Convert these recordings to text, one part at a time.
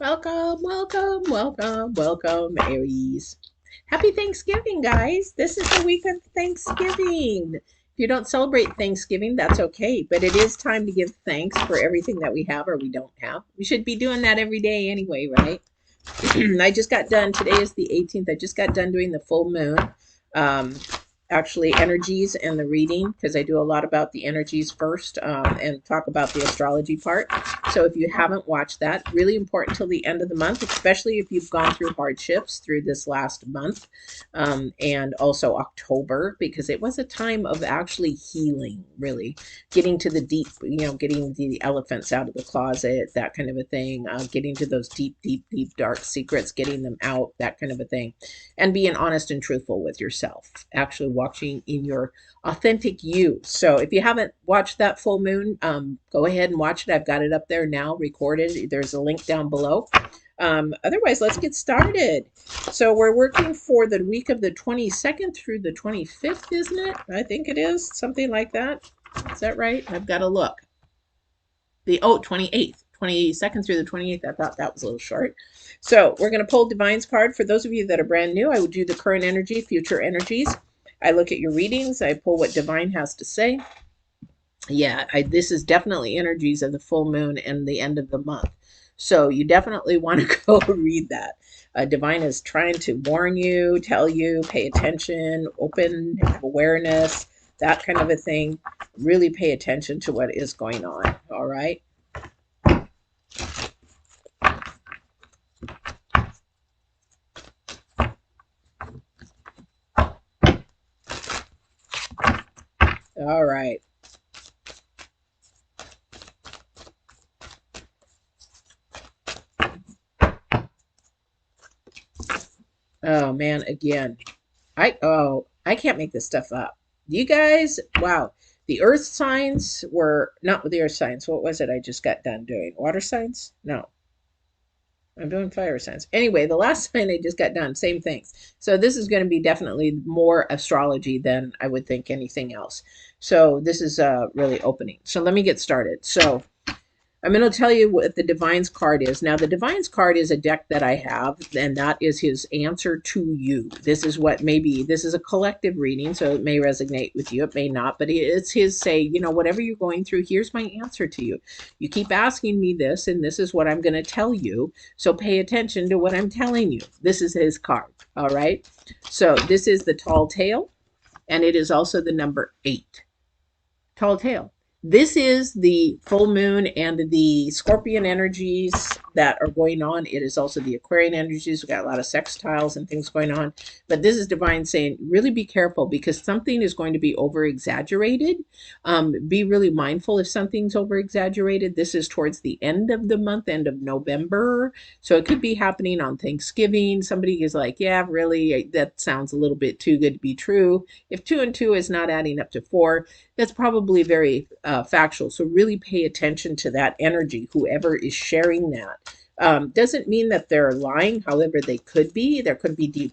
Welcome, welcome, welcome, welcome, Aries. Happy Thanksgiving, guys. This is the week of Thanksgiving. If you don't celebrate Thanksgiving, that's okay, but it is time to give thanks for everything that we have or we don't have. We should be doing that every day anyway, right? I just got done. Today is the 18th. I just got done doing the full moon. Um, Actually, energies and the reading, because I do a lot about the energies first and talk about the astrology part. So if you haven't watched that, really important till the end of the month, especially if you've gone through hardships through this last month and also October, because it was a time of actually healing, really getting to the deep, getting the elephants out of the closet, that kind of a thing, getting to those deep, deep, deep, dark secrets, getting them out, that kind of a thing, and being honest and truthful with yourself, actually watching in your authentic you. So if you haven't watched that full moon, go ahead and watch it. I've got it up there now, recorded. There's a link down below. Otherwise, let's get started. So we're working for the week of the 22nd through the 25th, isn't it? I think it is, something like that. Is that right? I've got to look. 28th. 22nd through the 28th. I thought that was a little short. So we're going to pull Divine's card. For those of you that are brand new, I would do the current energy, future energies. I look at your readings. I pull what Divine has to say. Yeah, this is definitely energies of the full moon and the end of the month. So you definitely want to go read that. Divine is trying to warn you, tell you, pay attention, open awareness, that kind of a thing. Really pay attention to what is going on. All right. All right. Oh man, again. I can't make this stuff up. You guys, wow. The earth signs were not the earth signs. What was it I just got done doing? Water signs? No. I'm doing fire signs. Anyway, the last sign I just got done, same things. So this is going to be definitely more astrology than I would think anything else. So this is really opening. So let me get started. So I'm going to tell you what the Divine's card is. Now, the Divine's card is a deck that I have, and that is his answer to you. This is what maybe, this is a collective reading, so it may resonate with you, it may not, but it's his say, whatever you're going through, here's my answer to you. You keep asking me this, and this is what I'm going to tell you, so pay attention to what I'm telling you. This is his card, all right? So this is the tall tale, and it is also the number 8. Tall tale. This is the full moon and the Scorpion energies that are going on. It is also the Aquarian energies. We've got a lot of sextiles and things going on. But this is Divine saying, really be careful because something is going to be over exaggerated. Be really mindful if something's over exaggerated. This is towards the end of the month, end of November. So it could be happening on Thanksgiving. Somebody is like, yeah, really, that sounds a little bit too good to be true. If 2 and 2 is not adding up to 4, that's probably very factual. So really pay attention to that energy, whoever is sharing that. Doesn't mean that they're lying. However, they could be. There could be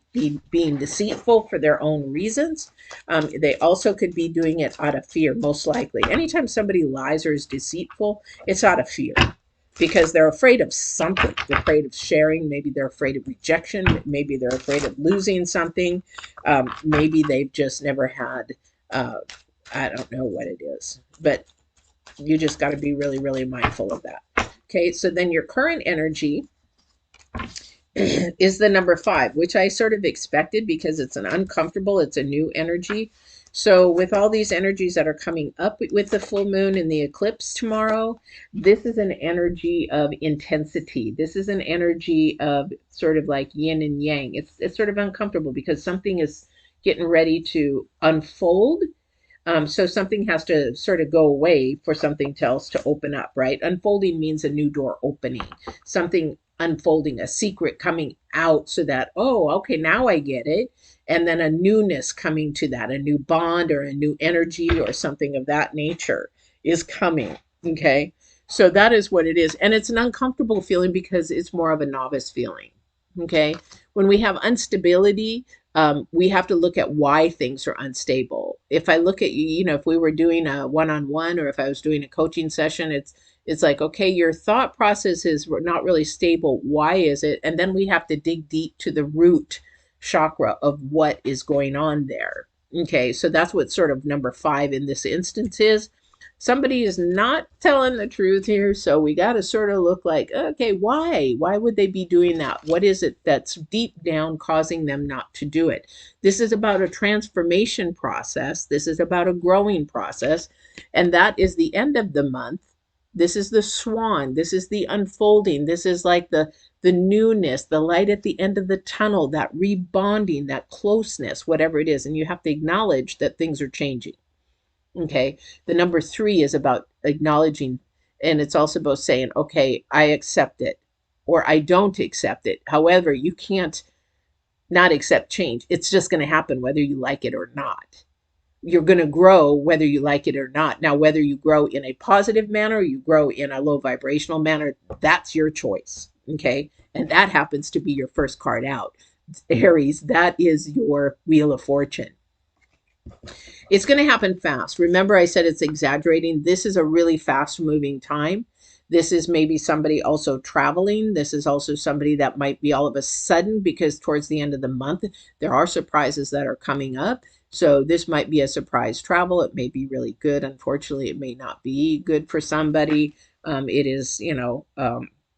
being deceitful for their own reasons. They also could be doing it out of fear, most likely. Anytime somebody lies or is deceitful, it's out of fear because they're afraid of something. They're afraid of sharing. Maybe they're afraid of rejection. Maybe they're afraid of losing something. Maybe they've just never had, I don't know what it is, but you just got to be really, really mindful of that. Okay, so then your current energy is the number 5, which I sort of expected because it's an uncomfortable, it's a new energy. So with all these energies that are coming up with the full moon and the eclipse tomorrow, this is an energy of intensity. This is an energy of sort of like yin and yang. It's sort of uncomfortable because something is getting ready to unfold. So something has to sort of go away for something else to open up, right? Unfolding means a new door opening, something unfolding, a secret coming out so that, oh, okay, now I get it. And then a newness coming to that, a new bond or a new energy or something of that nature is coming. Okay. So that is what it is. And it's an uncomfortable feeling because it's more of a novice feeling. Okay. When we have instability, we have to look at why things are unstable. if I look at you, you know, if we were doing a one-on-one or if I was doing a coaching session, it's like, okay, your thought process is not really stable. Why is it? And then we have to dig deep to the root chakra of what is going on there. Okay, so that's what sort of number 5 in this instance is. Somebody is not telling the truth here, so we got to sort of look like, okay, why would they be doing that? What is it that's deep down causing them not to do it? This is about a transformation process. This is about a growing process, and that is the end of the month. This is the swan. This is the unfolding. This is like the newness, the light at the end of the tunnel, that rebonding, that closeness, whatever it is. And you have to acknowledge that things are changing. Okay. The number 3 is about acknowledging, and it's also about saying, okay, I accept it or I don't accept it. However, you can't not accept change. It's just going to happen whether you like it or not. You're going to grow whether you like it or not. Now, whether you grow in a positive manner or you grow in a low vibrational manner, that's your choice. Okay. And that happens to be your first card out. Aries, that is your Wheel of Fortune. It's going to happen fast. Remember, I said it's exaggerating. This is a really fast moving time. This is maybe somebody also traveling. This is also somebody that might be all of a sudden, because towards the end of the month, there are surprises that are coming up. So this might be a surprise travel. It may be really good. Unfortunately, it may not be good for somebody. It is,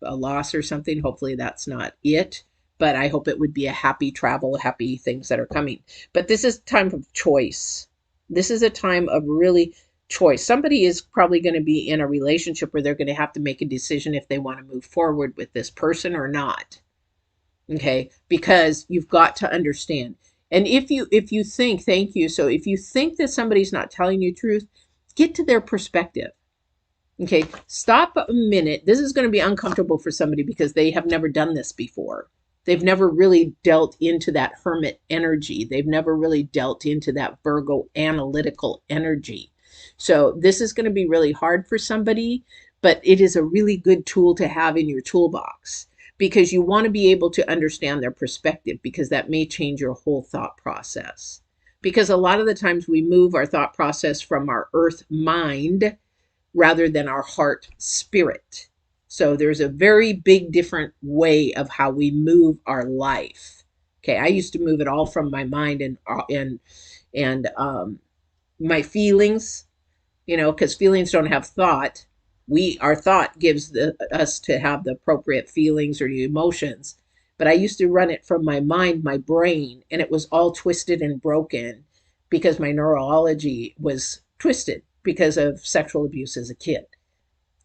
a loss or something. Hopefully that's not it. But I hope it would be a happy travel, happy things that are coming. But this is time of choice. This is a time of really choice. Somebody is probably going to be in a relationship where they're going to have to make a decision if they want to move forward with this person or not. Okay? Because you've got to understand. And if you think, thank you. So if you think that somebody's not telling you truth, get to their perspective. Okay? Stop a minute. This is going to be uncomfortable for somebody because they have never done this before. They've never really dealt into that hermit energy. They've never really dealt into that Virgo analytical energy. So this is going to be really hard for somebody, but it is a really good tool to have in your toolbox because you want to be able to understand their perspective, because that may change your whole thought process. Because a lot of the times we move our thought process from our earth mind rather than our heart spirit. So there's a very big different way of how we move our life. Okay, I used to move it all from my mind and my feelings, because feelings don't have thought. Our thought gives us to have the appropriate feelings or the emotions. But I used to run it from my mind, my brain, and it was all twisted and broken because my neurology was twisted because of sexual abuse as a kid.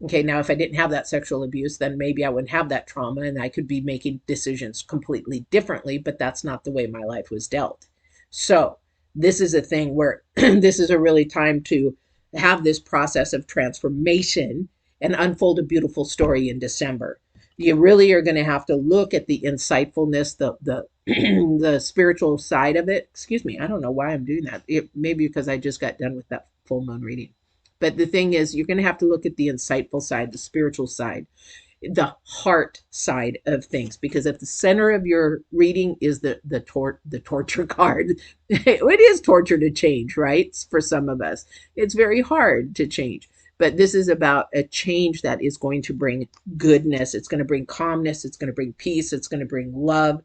Okay, now if I didn't have that sexual abuse, then maybe I wouldn't have that trauma and I could be making decisions completely differently, but that's not the way my life was dealt. So this is a thing where this is a really time to have this process of transformation and unfold a beautiful story in December. You really are going to have to look at the insightfulness, the the spiritual side of it. Excuse me, I don't know why I'm doing that. Maybe because I just got done with that full moon reading. But the thing is, you're going to have to look at the insightful side, the spiritual side, the heart side of things, because at the center of your reading is the torture card. It is torture to change, right? For some of us, it's very hard to change. But this is about a change that is going to bring goodness. It's going to bring calmness. It's going to bring peace. It's going to bring love.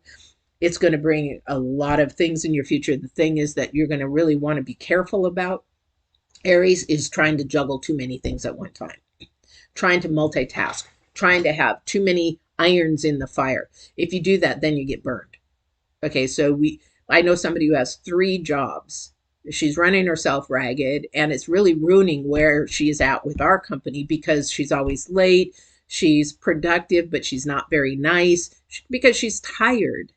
It's going to bring a lot of things in your future. The thing is that you're going to really want to be careful about. Aries is trying to juggle too many things at one time, trying to multitask, trying to have too many irons in the fire. If you do that, then you get burned. Okay, so I know somebody who has 3 jobs. She's running herself ragged, and it's really ruining where she is at with our company because she's always late. She's productive, but she's not very nice because she's tired.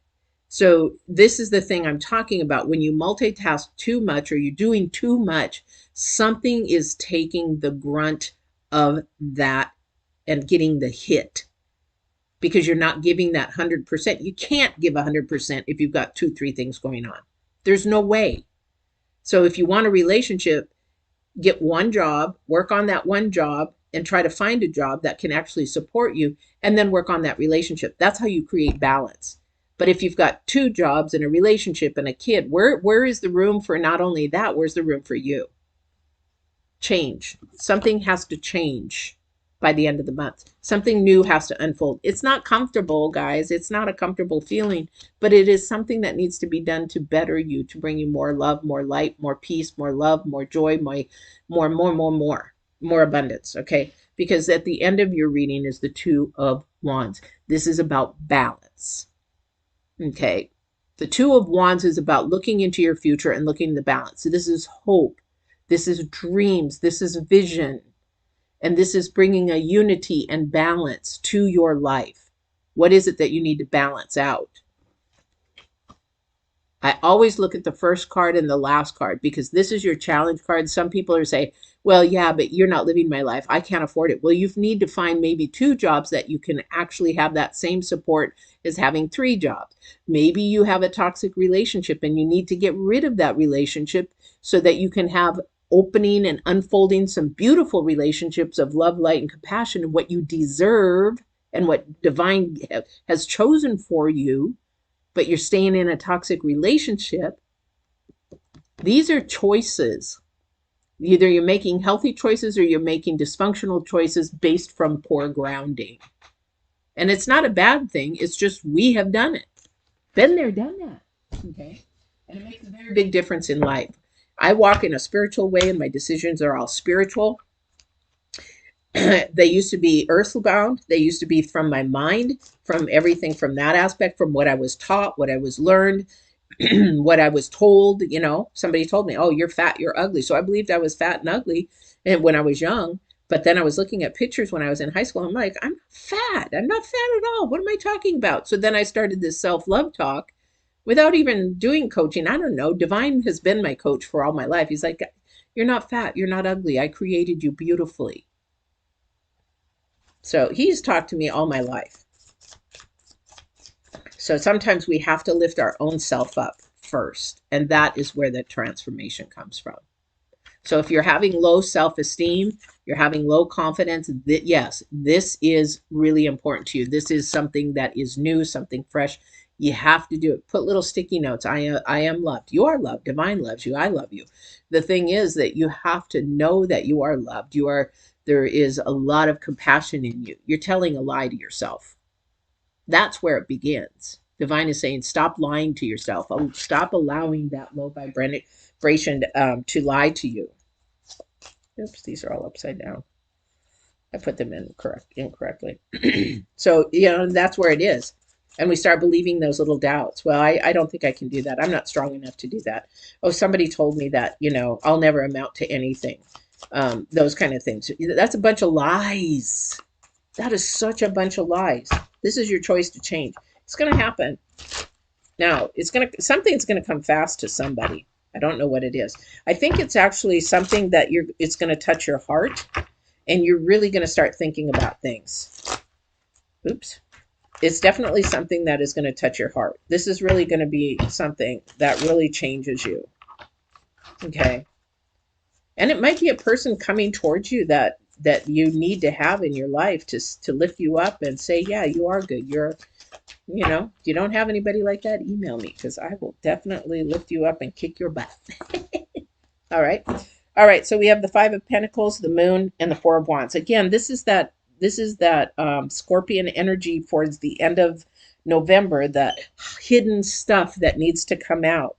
So this is the thing I'm talking about. When you multitask too much or you're doing too much, something is taking the grunt of that and getting the hit because you're not giving that 100%. You can't give 100% if you've got 2, 3 things going on. There's no way. So if you want a relationship, get one job, work on that one job, and try to find a job that can actually support you, and then work on that relationship. That's how you create balance. But if you've got two jobs and a relationship and a kid, where is the room for not only that, where's the room for you? Change. Something has to change by the end of the month. Something new has to unfold. It's not comfortable, guys. It's not a comfortable feeling, but it is something that needs to be done to better you, to bring you more love, more light, more peace, more love, more joy, more abundance. Okay. Because at the end of your reading is the Two of Wands. This is about balance. Okay. The Two of Wands is about looking into your future and looking at the balance. So this is hope. This is dreams. This is vision. And this is bringing a unity and balance to your life. What is it that you need to balance out? I always look at the first card and the last card because this is your challenge card. Some people are saying, well, yeah, but you're not living my life. I can't afford it. Well, you need to find maybe two jobs that you can actually have that same support as having three jobs. Maybe you have a toxic relationship and you need to get rid of that relationship so that you can have opening and unfolding some beautiful relationships of love, light, and compassion, and what you deserve and what divine has chosen for you, but you're staying in a toxic relationship. These are choices. Either you're making healthy choices or you're making dysfunctional choices based from poor grounding. And it's not a bad thing. It's just we have done it. Been there, done that. Okay. And it makes a very big difference in life. I walk in a spiritual way and my decisions are all spiritual. They used to be earthbound. They used to be from my mind, from everything from that aspect, from what I was taught, what I was learned, what I was told. You know, somebody told me, oh, you're fat, you're ugly. So I believed I was fat and ugly and when I was young. But then I was looking at pictures when I was in high school. I'm like, I'm not fat. I'm not fat at all. What am I talking about? So then I started this self-love talk without even doing coaching. I don't know. Divine has been my coach for all my life. He's like, you're not fat. You're not ugly. I created you beautifully. So he's talked to me all my life. So sometimes we have to lift our own self up first. And that is where the transformation comes from. So if you're having low self-esteem, you're having low confidence, yes, this is really important to you. This is something that is new, something fresh. You have to do it. Put little sticky notes. I am loved. You are loved. Divine loves you. I love you. The thing is that you have to know that you are loved. There is a lot of compassion in you. You're telling a lie to yourself. That's where it begins. Divine is saying, stop lying to yourself. Stop allowing that low vibration to lie to you. Oops, these are all upside down. I put them in incorrectly. So, that's where it is. And we start believing those little doubts. Well, I don't think I can do that. I'm not strong enough to do that. Oh, somebody told me that, I'll never amount to anything. Those kind of things. That's a bunch of lies. That is such a bunch of lies. This is your choice to change. It's going to happen. Now, something's going to come fast to somebody. I don't know what it is. I think it's actually something that it's going to touch your heart and you're really going to start thinking about things. Oops. It's definitely something that is going to touch your heart. This is really going to be something that really changes you. Okay. And it might be a person coming towards you that you need to have in your life to lift you up and say, yeah, you are good. If you don't have anybody like that, email me because I will definitely lift you up and kick your butt. All right. All right. So we have the Five of Pentacles, the Moon, and the Four of Wands. Again, this is that Scorpion energy towards the end of November, that hidden stuff that needs to come out.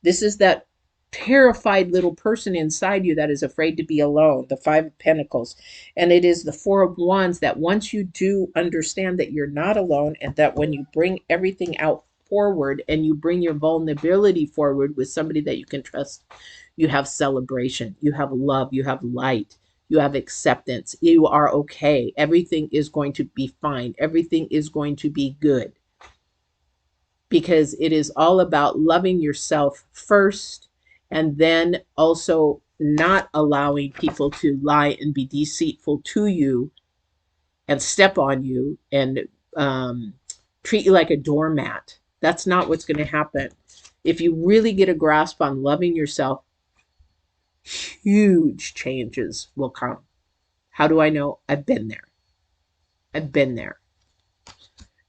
This is that terrified little person inside you that is afraid to be alone, the Five of Pentacles. And it is the Four of Wands that once you do understand that you're not alone, and that when you bring everything out forward and you bring your vulnerability forward with somebody that you can trust, you have celebration, you have love, you have light, you have acceptance, you are okay. Everything is going to be fine. Everything is going to be good. Because it is all about loving yourself first, and then also not allowing people to lie and be deceitful to you and step on you and treat you like a doormat. That's not what's going to happen. If you really get a grasp on loving yourself, huge changes will come. How do I know? I've been there. I've been there.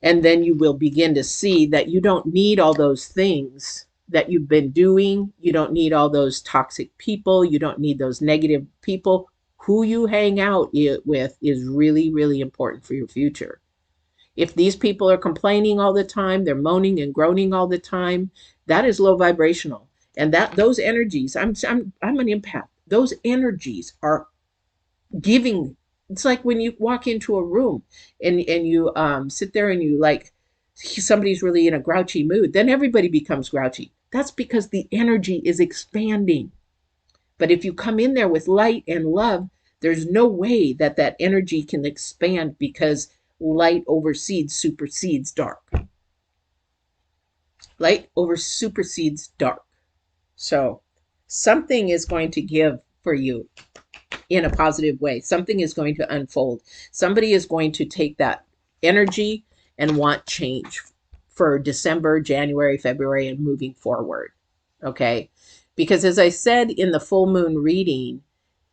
And then you will begin to see that you don't need all those things that you've been doing. You don't need all those toxic people. You don't need those negative people. Who you hang out with is really, really important for your future. If these people are complaining all the time, they're moaning and groaning all the time, that is low vibrational. And that those energies, I'm an empath. Those energies are giving. It's like when you walk into a room and you sit there and you like somebody's really in a grouchy mood, then everybody becomes grouchy. That's because the energy is expanding. But if you come in there with light and love, there's no way that that energy can expand because light supersedes dark. Light over supersedes dark. So something is going to give for you in a positive way. Something is going to unfold. Somebody is going to take that energy and want change for December, January, February, and moving forward. Okay. Because as I said in the full moon reading,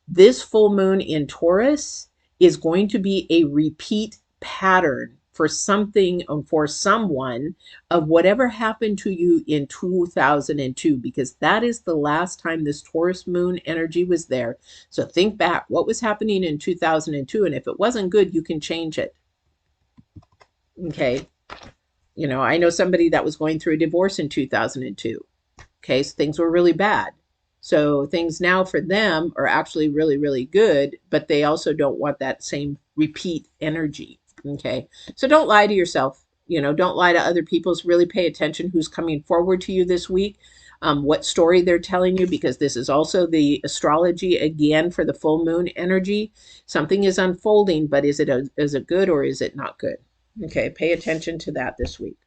this full moon in Taurus is going to be a repeat pattern for something or for someone of whatever happened to you in 2002, because that is the last time this Taurus moon energy was there. So think back, what was happening in 2002? And if it wasn't good, you can change it. Okay. You know, I know somebody that was going through a divorce in 2002. Okay, so things were really bad. So things now for them are actually really, really good, but they also don't want that same repeat energy. Okay, so don't lie to yourself. You know, don't lie to other people's. Really pay attention who's coming forward to you this week, what story they're telling you, because this is also the astrology again for the full moon energy. Something is unfolding, but is it good or is it not good? Okay, pay attention to that this week.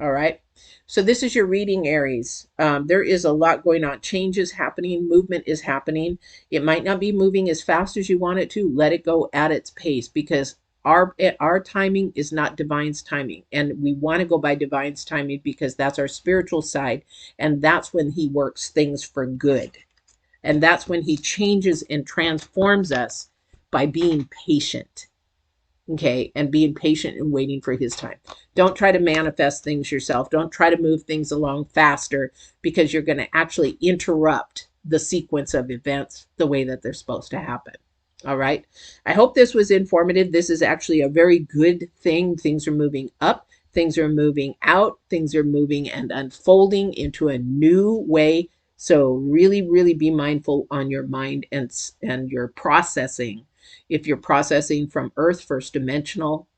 All right. So this is your reading, Aries. There is a lot going on. Change is happening. Movement is happening. It might not be moving as fast as you want it to. Let it go at its pace, because our timing is not divine's timing. And we want to go by divine's timing because that's our spiritual side. And that's when he works things for good. And that's when he changes and transforms us by being patient. Okay, and being patient and waiting for his time. Don't try to manifest things yourself. Don't try to move things along faster, because you're going to actually interrupt the sequence of events the way that they're supposed to happen. All right. I hope this was informative. This is actually a very good thing. Things are moving up. Things are moving out. Things are moving and unfolding into a new way. So really, really be mindful on your mind and your processing. If you're processing from earth, first dimensional,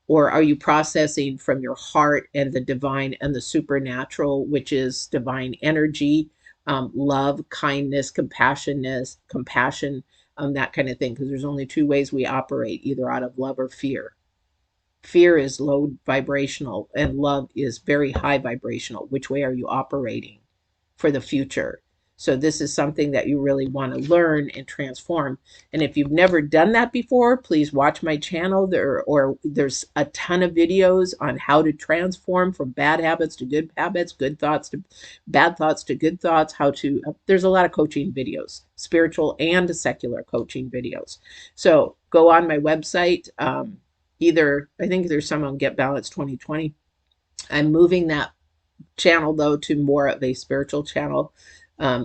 or are you processing from your heart and the divine and the supernatural, which is divine energy, love, kindness, compassion, that kind of thing? Because there's only two ways we operate, either out of love or fear. Fear is low vibrational and love is very high vibrational. Which way are you operating for the future? So this is something that you really want to learn and transform. And if you've never done that before, please watch my channel. There's a ton of videos on how to transform from bad habits to good habits, good thoughts to bad thoughts to good thoughts, there's a lot of coaching videos, spiritual and secular coaching videos. So go on my website. I think there's some on Get Balance 2020. I'm moving that channel though to more of a spiritual channel,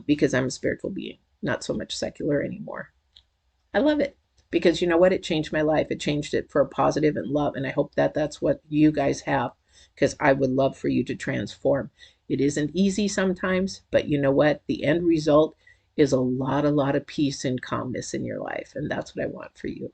because I'm a spiritual being, not so much secular anymore. I love it because you know what? It changed my life. It changed it for a positive and love. And I hope that that's what you guys have, because I would love for you to transform. It isn't easy sometimes, but you know what? The end result is a lot of peace and calmness in your life. And that's what I want for you.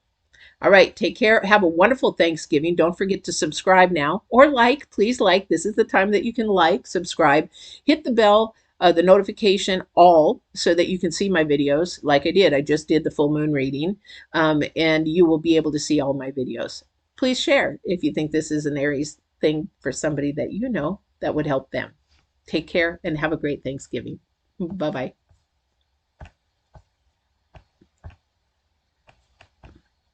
All right, take care. Have a wonderful Thanksgiving. Don't forget to subscribe now, or like. Please like. This is the time that you can like, subscribe, hit the bell, the notification all, so that you can see my videos like I did. I just did the full moon reading, and you will be able to see all my videos. Please share if you think this is an Aries thing for somebody that you know that would help them. Take care and have a great Thanksgiving. Bye-bye.